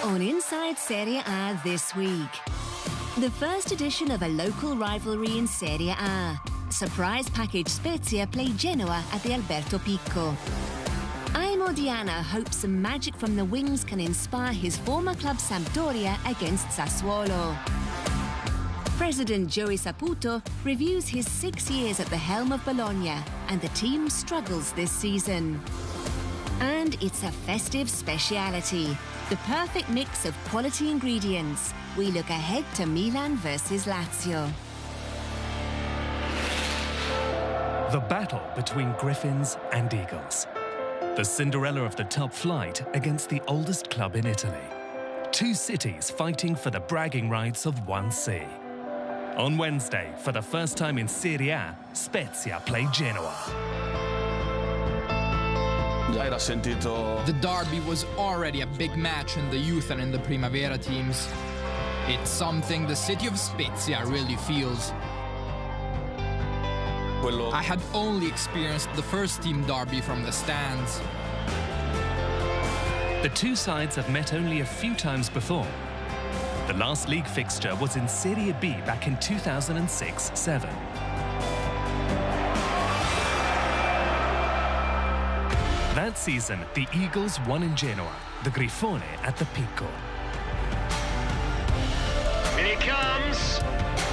on Inside Serie A this week. The first edition of a local rivalry in Serie A. Surprise package Spezia play Genoa at the Alberto Picco. Aimo Diana hopes some magic from the wings can inspire his former club Sampdoria against Sassuolo. President Joey Saputo reviews his 6 years at the helm of Bologna, and the team struggles this season. And it's a festive speciality, the perfect mix of quality ingredients. We look ahead to Milan versus Lazio. The battle between Griffins and Eagles. The Cinderella of the top flight against the oldest club in Italy. Two cities fighting for the bragging rights of one sea. On Wednesday, for the first time in Serie A, Spezia play Genoa. The derby was already a big match in the youth and in the Primavera teams. It's something the city of Spezia really feels. I had only experienced the first team derby from the stands. The two sides have met only a few times before. The last league fixture was in Serie B back in 2006-07. That season, the Eagles won in Genoa, the Grifone at the Picco. In it comes!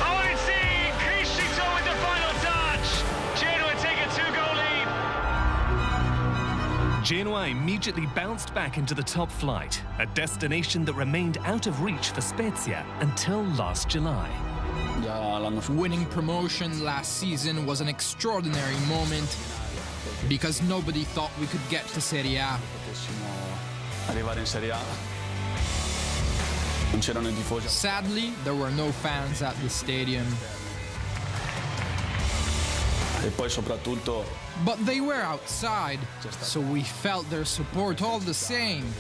Oh, it's in! Criscito with the final touch! Genoa take a 2-goal lead. Genoa immediately bounced back into the top flight, a destination that remained out of reach for Spezia until last July. Winning promotion last season was an extraordinary moment because nobody thought we could get to Serie A. Sadly, there were no fans at the stadium. But they were outside, so we felt their support all the same.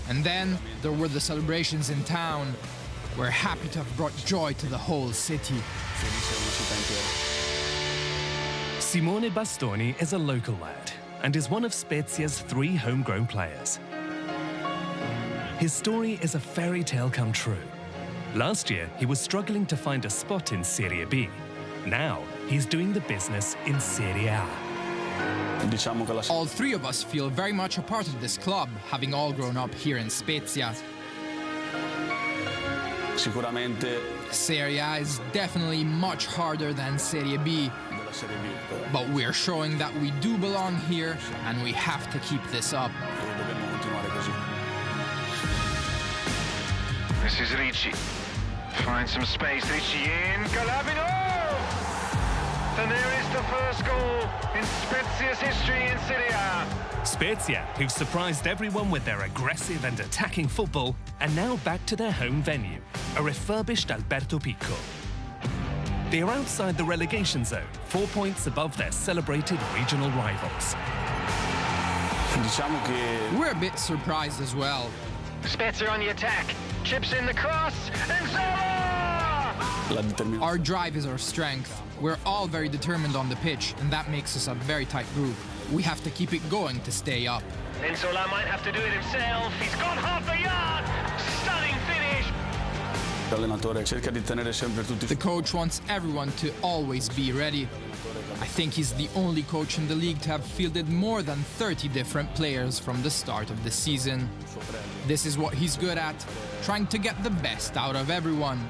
And then there were the celebrations in town. We're happy to have brought joy to the whole city. Simone Bastoni is a local lad and is one of Spezia's 3 homegrown players. His story is a fairy tale come true. Last year, he was struggling to find a spot in Serie B. Now, he's doing the business in Serie A. All 3 of us feel very much a part of this club, having all grown up here in Spezia. Serie A is definitely much harder than Serie B. But we're showing that we do belong here, and we have to keep this up. This is Ricci. Find some space, Ricci in. Calabino! And there is the first goal in Spezia's history in Serie A. Spezia, who've surprised everyone with their aggressive and attacking football, are now back to their home venue, a refurbished Alberto Picco. They are outside the relegation zone, 4 points above their celebrated regional rivals. We're a bit surprised as well. Spezia on the attack. Chips in the cross, and Zola! Our drive is our strength. We're all very determined on the pitch, and that makes us a very tight group. We have to keep it going to stay up. And Zola might have to do it himself. He's gone half a yard. Stunning finish. The coach wants everyone to always be ready. I think he's the only coach in the league to have fielded more than 30 different players from the start of the season. This is what he's good at, trying to get the best out of everyone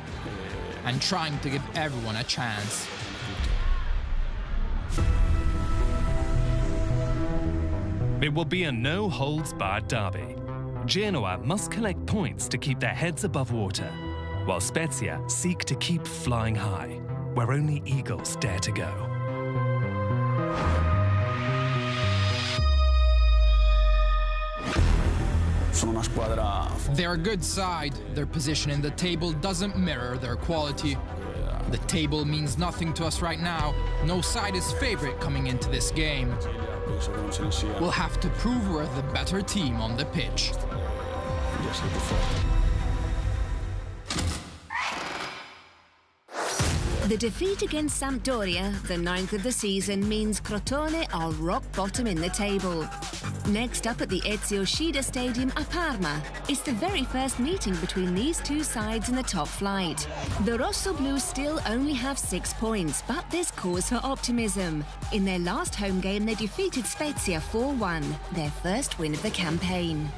and trying to give everyone a chance. It will be a no-holds-barred derby. Genoa must collect points to keep their heads above water, while Spezia seek to keep flying high, where only Eagles dare to go. They're a good side. Their position in the table doesn't mirror their quality. The table means nothing to us right now. No side is favorite coming into this game. We'll have to prove we're the better team on the pitch. The defeat against Sampdoria, the 9th of the season, means Crotone are rock bottom in the table. Next up at the Ezio Shida Stadium at Parma, it's the very first meeting between these two sides in the top flight. The Rossoblu still only have 6 points, but there's cause for optimism. In their last home game, they defeated Spezia 4-1, their first win of the campaign.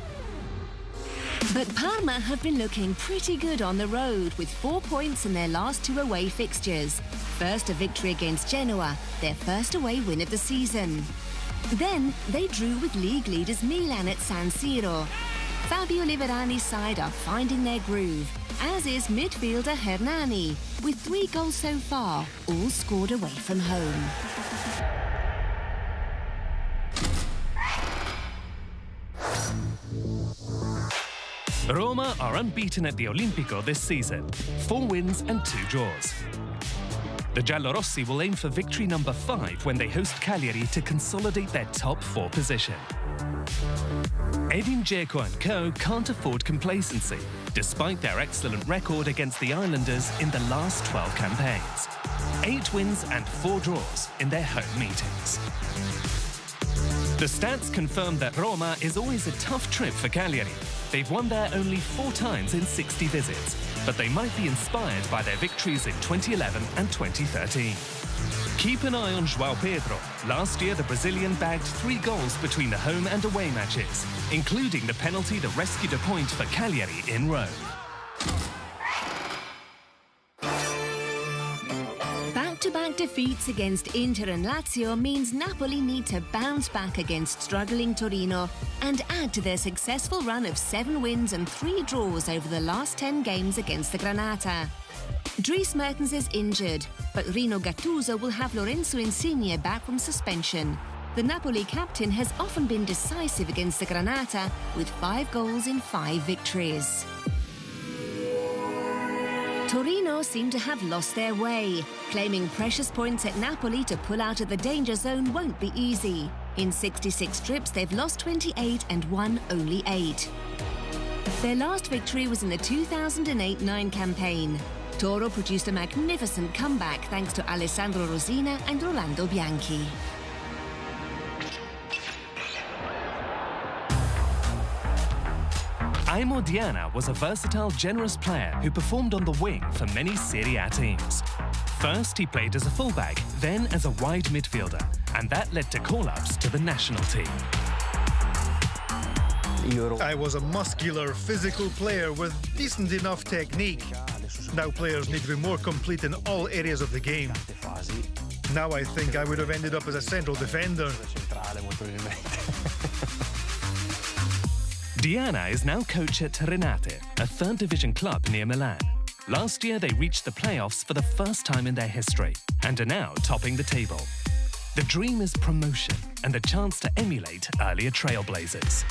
But Parma have been looking pretty good on the road, with 4 points in their last 2 away fixtures. First, a victory against Genoa, their first away win of the season. Then, they drew with league leaders Milan at San Siro. Fabio Liverani's side are finding their groove, as is midfielder Hernani, with 3 goals so far, all scored away from home. Roma are unbeaten at the Olimpico this season, 4 wins and 2 draws. The Giallorossi will aim for victory number 5 when they host Cagliari to consolidate their top 4 position. Edin Dzeko and co can't afford complacency, despite their excellent record against the Islanders in the last 12 campaigns. 8 wins and 4 draws in their home meetings. The stats confirm that Roma is always a tough trip for Cagliari. They've won there only 4 times in 60 visits, but they might be inspired by their victories in 2011 and 2013. Keep an eye on João Pedro. Last year, the Brazilian bagged 3 goals between the home and away matches, including the penalty that rescued a point for Cagliari in Rome. Back-to-back defeats against Inter and Lazio means Napoli need to bounce back against struggling Torino and add to their successful run of 7 wins and 3 draws over the last 10 games against the Granata. Dries Mertens is injured, but Rino Gattuso will have Lorenzo Insigne back from suspension. The Napoli captain has often been decisive against the Granata, with 5 goals in 5 victories. Torino seem to have lost their way. Claiming precious points at Napoli to pull out of the danger zone won't be easy. In 66 trips, they've lost 28 and won only 8. Their last victory was in the 2008-9 campaign. Toro produced a magnificent comeback thanks to Alessandro Rosina and Rolando Bianchi. Aimo Diana was a versatile, generous player who performed on the wing for many Serie A teams. First, he played as a fullback, then as a wide midfielder, and that led to call-ups to the national team. I was a muscular, physical player with decent enough technique. Now players need to be more complete in all areas of the game. Now I think I would have ended up as a central defender. Diana is now coach at Renate, a 3rd division club near Milan. Last year, they reached the playoffs for the first time in their history and are now topping the table. The dream is promotion and the chance to emulate earlier trailblazers.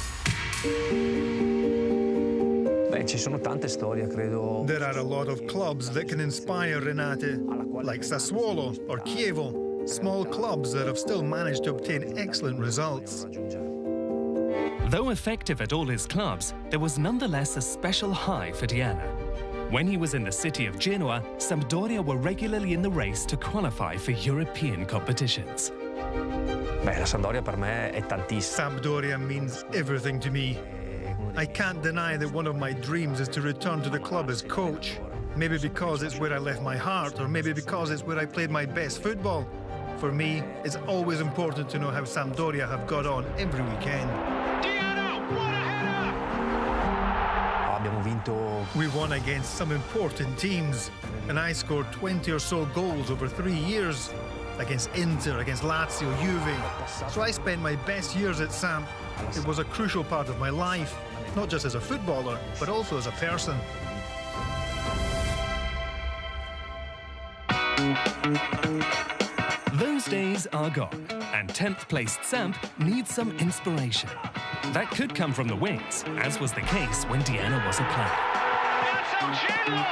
There are a lot of clubs that can inspire Renate, like Sassuolo or Chievo, small clubs that have still managed to obtain excellent results. Though effective at all his clubs, there was nonetheless a special high for Diana. When he was in the city of Genoa, Sampdoria were regularly in the race to qualify for European competitions. Sampdoria means everything to me. I can't deny that one of my dreams is to return to the club as coach. Maybe because it's where I left my heart, or maybe because it's where I played my best football. For me, it's always important to know how Sampdoria have got on every weekend. We won against some important teams, and I scored 20 or so goals over 3 years. Against Inter, against Lazio, Juve. So I spent my best years at Samp. It was a crucial part of my life, not just as a footballer, but also as a person. Those days are gone, and 10th placed Samp needs some inspiration. That could come from the wings, as was the case when Diana was a player. That's Augello!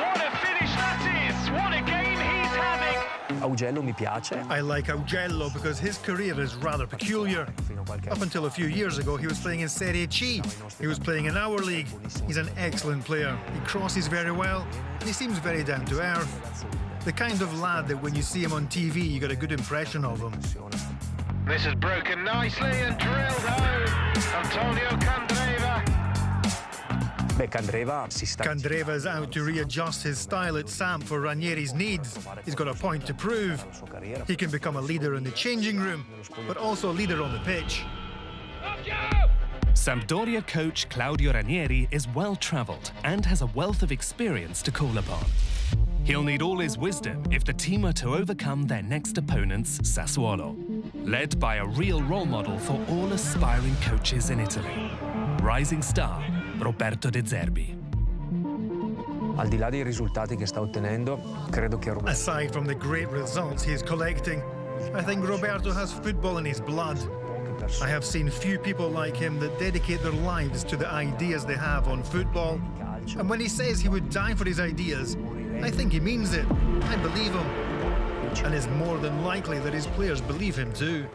What a finish that is! What a game he's having! I like Augello because his career is rather peculiar. Up until a few years ago, he was playing in Serie C. He was playing in our league. He's an excellent player. He crosses very well, and he seems very down to earth. The kind of lad that when you see him on TV, you get a good impression of him. This is broken nicely and drilled home. Antonio Candreva. Candreva's out to readjust his style at Samp for Ranieri's needs. He's got a point to prove. He can become a leader in the changing room, but also a leader on the pitch. Sampdoria coach Claudio Ranieri is well-travelled and has a wealth of experience to call upon. He'll need all his wisdom if the team are to overcome their next opponents, Sassuolo, led by a real role model for all aspiring coaches in Italy, rising star Roberto De Zerbi. Aside from the great results he's collecting, I think Roberto has football in his blood. I have seen few people like him that dedicate their lives to the ideas they have on football. And when he says he would die for his ideas, I think he means it. I believe him. And it's more than likely that his players believe him too.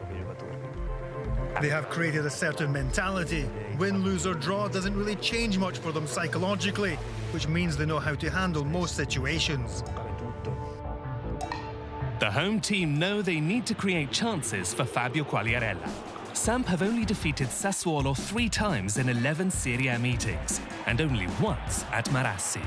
They have created a certain mentality. Win, lose or draw doesn't really change much for them psychologically, which means they know how to handle most situations. The home team know they need to create chances for Fabio Quagliarella. Samp have only defeated Sassuolo 3 times in 11 Serie A meetings, and only once at Marassi.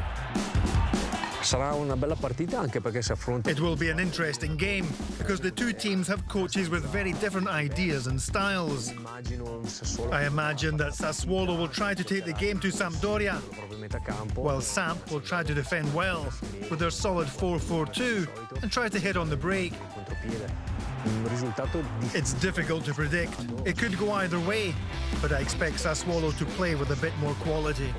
It will be an interesting game, because the two teams have coaches with very different ideas and styles. I imagine that Sassuolo will try to take the game to Sampdoria, while Samp will try to defend well, with their solid 4-4-2, and try to hit on the break. It's difficult to predict. It could go either way, but I expect Sassuolo to play with a bit more quality.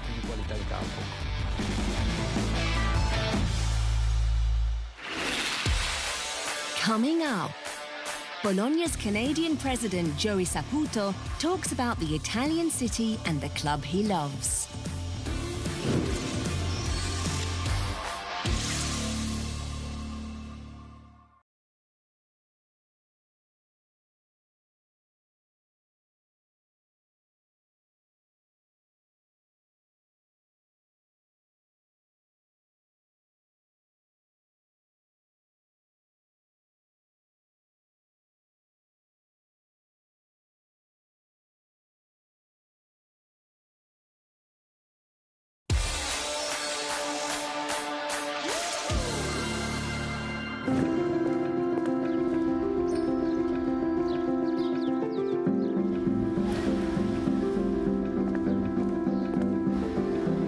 Coming up, Bologna's Canadian president Joey Saputo talks about the Italian city and the club he loves.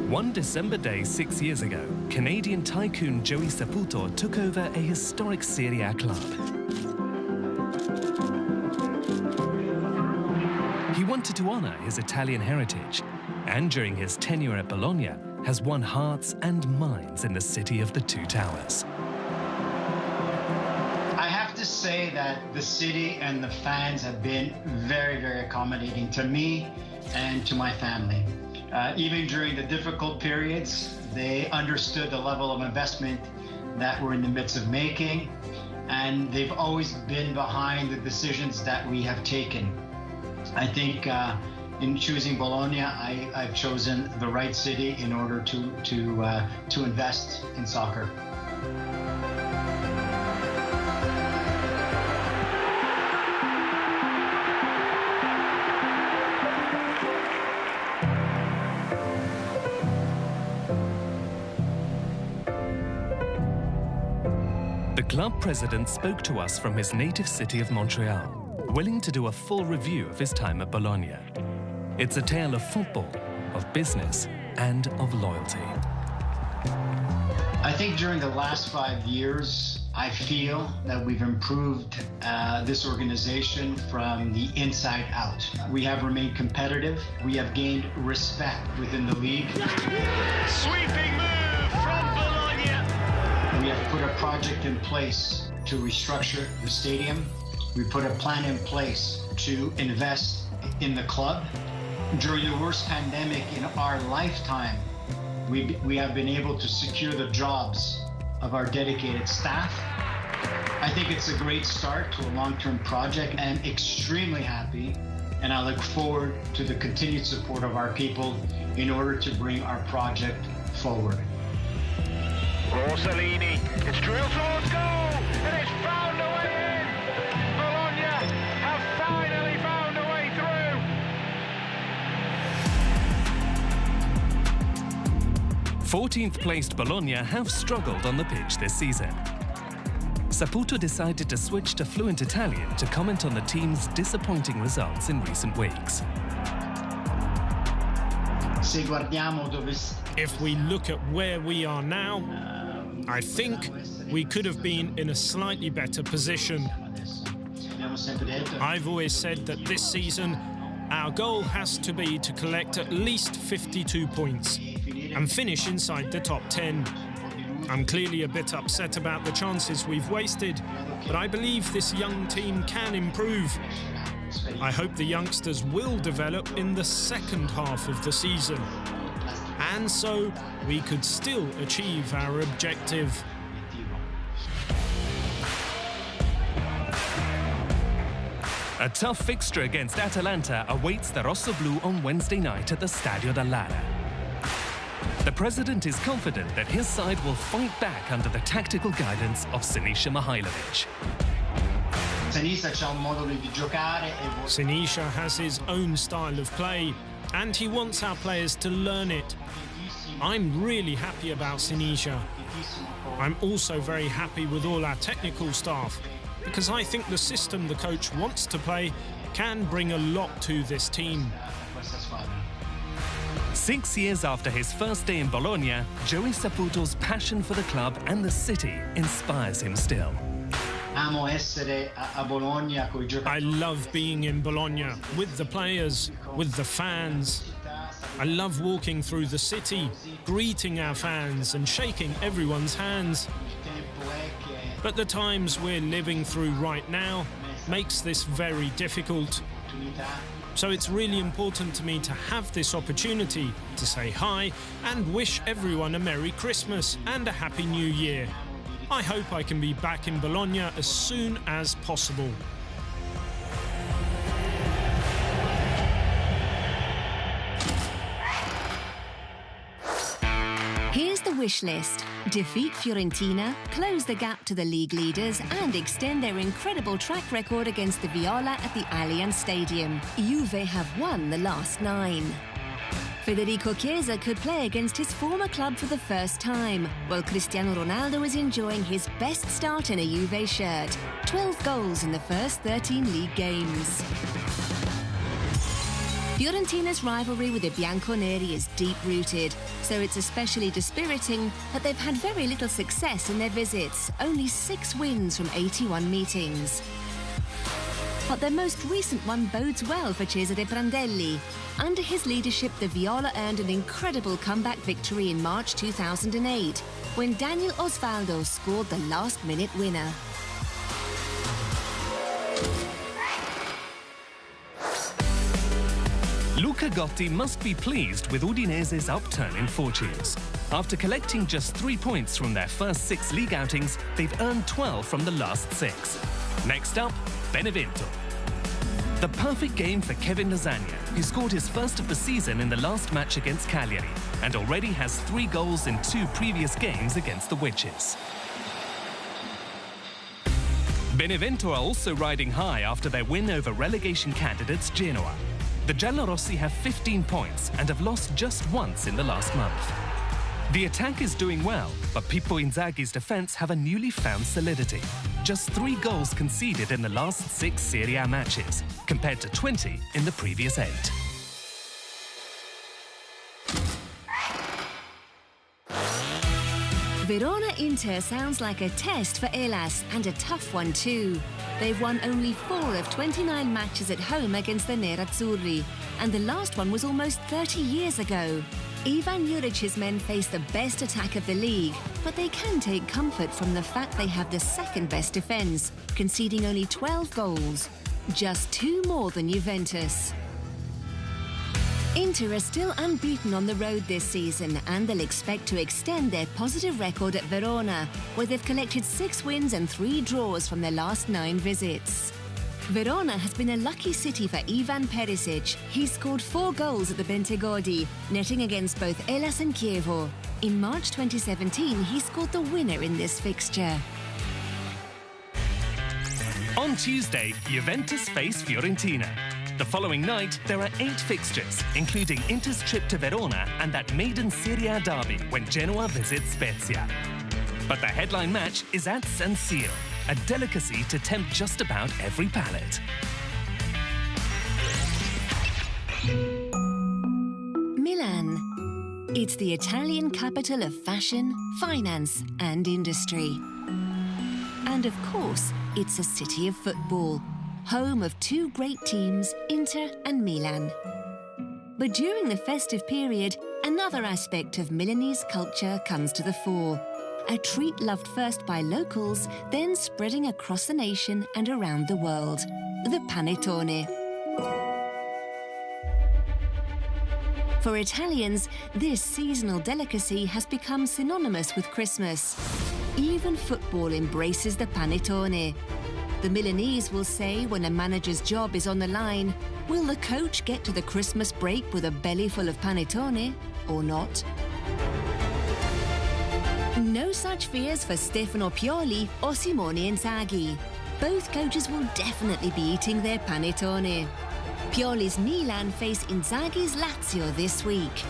One December day 6 years ago, Canadian tycoon Joey Saputo took over a historic Serie A club. He wanted to honour his Italian heritage, and during his tenure at Bologna, has won hearts and minds in the city of the Two Towers. I have to say that the city and the fans have been very, very accommodating to me and to my family. Even during the difficult periods, they understood the level of investment that we're in the midst of making, and they've always been behind the decisions that we have taken. I think in choosing Bologna, I've chosen the right city in order to invest in soccer. The club president spoke to us from his native city of Montreal, willing to do a full review of his time at Bologna. It's a tale of football, of business, and of loyalty. I think during the last 5 years, I feel that we've improved this organization from the inside out. We have remained competitive. We have gained respect within the league. Sweeping move from Bologna. We have put a project in place to restructure the stadium. We put a plan in place to invest in the club. During the worst pandemic in our lifetime, we have been able to secure the jobs of our dedicated staff. I think it's a great start to a long-term project. I'm extremely happy, and I look forward to the continued support of our people in order to bring our project forward. Rossellini, it's drilled towards goal, and it's found a way in. Bologna have found 14th placed Bologna have struggled on the pitch this season. Saputo decided to switch to fluent Italian to comment on the team's disappointing results in recent weeks. If we look at where we are now, I think we could have been in a slightly better position. I've always said that this season, our goal has to be to collect at least 52 points and finish inside the top 10. I'm clearly a bit upset about the chances we've wasted, but I believe this young team can improve. I hope the youngsters will develop in the second half of the season, and so we could still achieve our objective. A tough fixture against Atalanta awaits the Rossoblu on Wednesday night at the Stadio dell'Ara. The president is confident that his side will fight back under the tactical guidance of Sinisa Mihajlovic. Sinisa has his own style of play, and he wants our players to learn it. I'm really happy about Sinisa. I'm also very happy with all our technical staff, because I think the system the coach wants to play can bring a lot to this team. 6 years after his first day in Bologna, Joey Saputo's passion for the club and the city inspires him still. I love being in Bologna, with the players, with the fans. I love walking through the city, greeting our fans and shaking everyone's hands. But the times we're living through right now makes this very difficult. So it's really important to me to have this opportunity to say hi and wish everyone a Merry Christmas and a Happy New Year. I hope I can be back in Bologna as soon as possible. Here's the wish list. Defeat Fiorentina, close the gap to the league leaders and extend their incredible track record against the Viola at the Allianz Stadium. Juve have won the last 9. Federico Chiesa could play against his former club for the first time, while Cristiano Ronaldo is enjoying his best start in a Juve shirt. 12 goals in the first 13 league games. Fiorentina's rivalry with the Bianconeri is deep-rooted, so it's especially dispiriting that they've had very little success in their visits, only 6 wins from 81 meetings. But their most recent one bodes well for Cesare Prandelli. Under his leadership, the Viola earned an incredible comeback victory in March 2008, when Daniel Osvaldo scored the last-minute winner. Luca Gotti must be pleased with Udinese's upturn in fortunes. After collecting just 3 points from their first 6 league outings, they've earned 12 from the last 6. Next up, Benevento. The perfect game for Kevin Lasagna, who scored his first of the season in the last match against Cagliari, and already has 3 goals in 2 previous games against the Witches. Benevento are also riding high after their win over relegation candidates Genoa. The Giallorossi have 15 points and have lost just once in the last month. The attack is doing well, but Pippo Inzaghi's defence have a newly found solidity. Just 3 goals conceded in the last 6 Serie A matches, compared to 20 in the previous 8. Verona-Inter sounds like a test for Elas, and a tough one too. They've won only 4 of 29 matches at home against the Nerazzurri, and the last one was almost 30 years ago. Ivan Juric's men face the best attack of the league, but they can take comfort from the fact they have the second best defence, conceding only 12 goals, just 2 more than Juventus. Inter are still unbeaten on the road this season, and they'll expect to extend their positive record at Verona, where they've collected 6 wins and 3 draws from their last 9 visits. Verona has been a lucky city for Ivan Perisic. He scored 4 goals at the Bentegodi, netting against both Elas and Chievo. In March 2017, he scored the winner in this fixture. On Tuesday, Juventus face Fiorentina. The following night, there are 8 fixtures, including Inter's trip to Verona and that maiden Serie A derby when Genoa visits Spezia. But the headline match is at San Siro, a delicacy to tempt just about every palate. Milan. It's the Italian capital of fashion, finance and industry. And of course, it's a city of football, home of 2 great teams, Inter and Milan. But during the festive period, another aspect of Milanese culture comes to the fore. A treat loved first by locals, then spreading across the nation and around the world. The panettone. For Italians, this seasonal delicacy has become synonymous with Christmas. Even football embraces the panettone. The Milanese will say when a manager's job is on the line, will the coach get to the Christmas break with a belly full of panettone or not? No such fears for Stefano Pioli or Simone Inzaghi. Both coaches will definitely be eating their panettone. Pioli's Milan face Inzaghi's Lazio this week.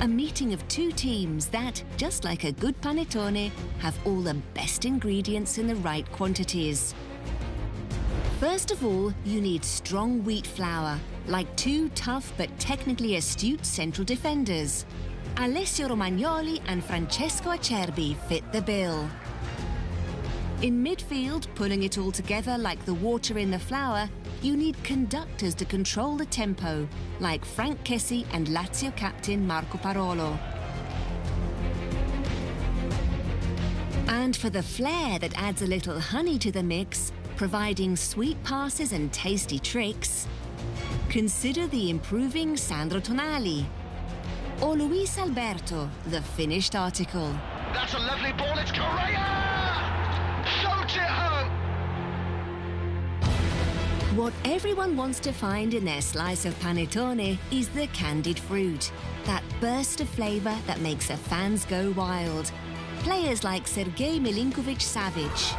A meeting of 2 teams that, just like a good panettone, have all the best ingredients in the right quantities. First of all, you need strong wheat flour, like 2 tough but technically astute central defenders. Alessio Romagnoli and Francesco Acerbi fit the bill. In midfield, pulling it all together like the water in the flour, you need conductors to control the tempo, like Frank Kessie and Lazio captain Marco Parolo. And for the flair that adds a little honey to the mix, providing sweet passes and tasty tricks, consider the improving Sandro Tonali. Or Luis Alberto, the finished article. That's a lovely ball, it's Correa! Soaked it home! What everyone wants to find in their slice of panettone is the candied fruit, that burst of flavour that makes the fans go wild. Players like Sergei Milinkovic-Savic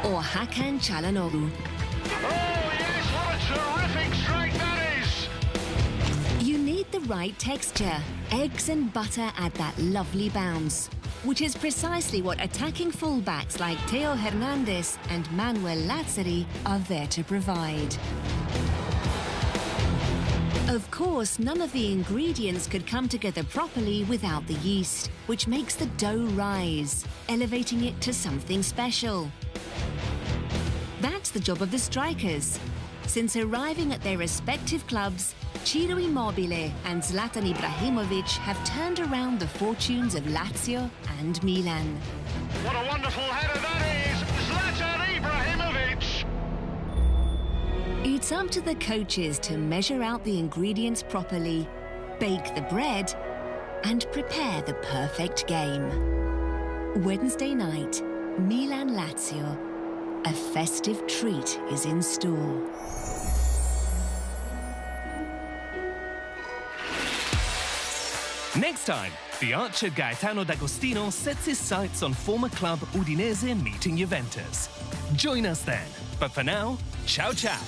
or Hakan Çalhanoğlu. Oh yes, what a terrific strike that is! You need the right texture. Eggs and butter add that lovely bounce, which is precisely what attacking fullbacks like Theo Hernandez and Manuel Lazzari are there to provide. Of course, none of the ingredients could come together properly without the yeast, which makes the dough rise, elevating it to something special. That's the job of the strikers. Since arriving at their respective clubs, Ciro Immobile and Zlatan Ibrahimovic have turned around the fortunes of Lazio and Milan. What a wonderful header that is! Zlatan Ibrahimovic! It's up to the coaches to measure out the ingredients properly, bake the bread, and prepare the perfect game. Wednesday night, Milan-Lazio. A festive treat is in store. Next time, the archer Gaetano D'Agostino sets his sights on former club Udinese meeting Juventus. Join us then. But for now, ciao ciao.